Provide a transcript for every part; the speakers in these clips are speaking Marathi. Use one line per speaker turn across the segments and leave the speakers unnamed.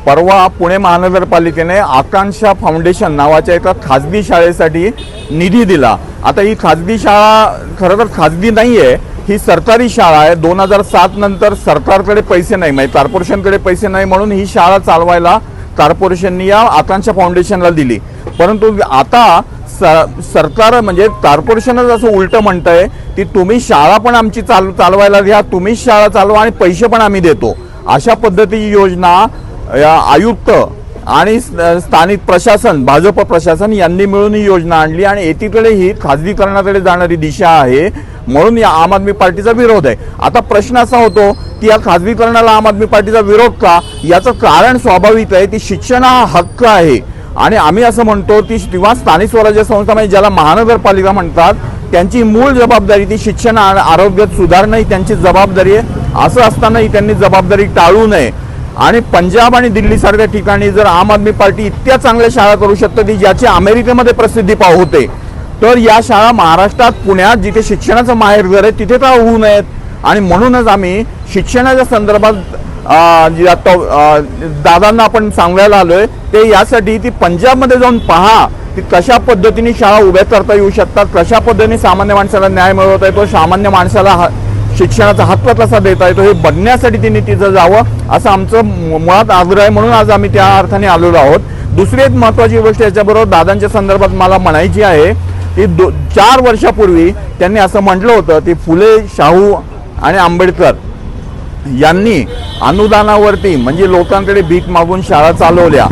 परवा पुणे महानगरपालिकेने आकांक्षा फाउंडेशन नावाच्या एका खाजगी शाळेसाठी निधी दिला। आता ही खाजगी शाळा खरं तर खाजगी नाही आहे, ही सरकारी शाळा आहे। 2007 नंतर सरकारकडे पैसे नाही, म्हणजे कॉर्पोरेशनकडे पैसे नाही, म्हणून ही शाळा चालवायला कॉर्पोरेशनने या आकांक्षा फाउंडेशनला दिली। परंतु आता सरकार म्हणजे कॉर्पोरेशनच असं उलटं म्हणतंय की तुम्ही शाळा पण आमची चालवायला घ्या, तुम्हीच शाळा चालवा आणि पैसे पण आम्ही देतो। अशा पद्धतीची योजना आयुक्त आणि स्थानिक प्रशासन, भाजप प्रशासन यांनी मिळून ही योजना आणली आणि एकीकडे ही खाजगीकरणाकडे जाणारी दिशा आहे, म्हणून या आम आदमी पार्टीचा विरोध आहे। आता प्रश्न असा होतो की या खाजगीकरणाला आम आदमी पार्टीचा विरोध का? याचं कारण स्वाभाविक आहे की शिक्षण हा हक्क आहे आणि आम्ही असं म्हणतो की किंवा स्थानिक स्वराज्य संस्था म्हणजे ज्याला महानगरपालिका म्हणतात त्यांची मूळ जबाबदारी ती शिक्षण आणि आरोग्यात सुधारणा ही त्यांची जबाबदारी आहे। असं असतानाही त्यांनी जबाबदारी टाळू नये आणि पंजाब आणि दिल्ली सारख्या ठिकाणी जर आम आदमी पार्टी इतक्या चांगल्या शाळा करू शकते की ज्याची अमेरिकेमध्ये प्रसिद्धी होते, तर या शाळा महाराष्ट्रात पुण्यात जिथे शिक्षणाचं माहेरघर आहे तिथे का होऊ नयेत? आणि म्हणूनच आम्ही शिक्षणाच्या संदर्भात दादांना आपण सांगायला आलोय ते यासाठी ती पंजाबमध्ये जाऊन पहा की कशा पद्धतीने शाळा उभ्या करता येऊ शकतात, कशा पद्धतीने सामान्य माणसाला न्याय मिळवता येतो, सामान्य माणसाला शिक्षणाचा हक्क कसा देता येतो हे बघण्यासाठी तिने तिथं जावं असं आमचं मुळात आग्रह आहे, म्हणून आज आम्ही त्या अर्थाने आलेलो आहोत। दुसरी एक महत्त्वाची गोष्ट याच्याबरोबर दादांच्या संदर्भात मला म्हणायची आहे की 4 वर्षापूर्वी त्यांनी असं म्हटलं होतं की फुले, शाहू आणि आंबेडकर यांनी अनुदानावरती म्हणजे लोकांकडे भीक मागून शाळा चालवल्या।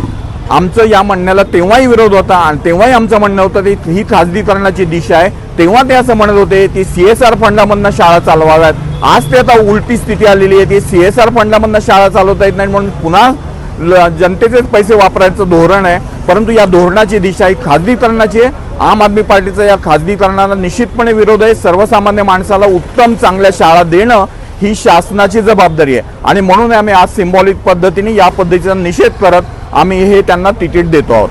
आमचं या म्हणण्याला तेव्हाही विरोध होता आणि तेव्हाही आमचं म्हणणं होतं की ही खाजगीकरणाची दिशा आहे। तेव्हा ते असं म्हणत होते की CSR फंडामधनं शाळा चालवाव्यात। आज ते आता उलटी स्थिती आलेली आहे की CSR फंडामधनं शाळा चालवता येत नाही म्हणून पुन्हा जनतेचेच पैसे वापरायचं धोरण आहे, परंतु या धोरणाची दिशा ही खाजगीकरणाची आहे। आम आदमी पार्टीचा या खाजगीकरणाला निश्चितपणे विरोध आहे। सर्वसामान्य माणसाला उत्तम चांगल्या शाळा देणं ही शासनाची जबाबदारी आहे आणि म्हणून आम्ही आज सिंबॉलिक पद्धतीने या पद्धतीचा निषेध करत आम्ही हे त्यांना तिकीट देतो आहोत।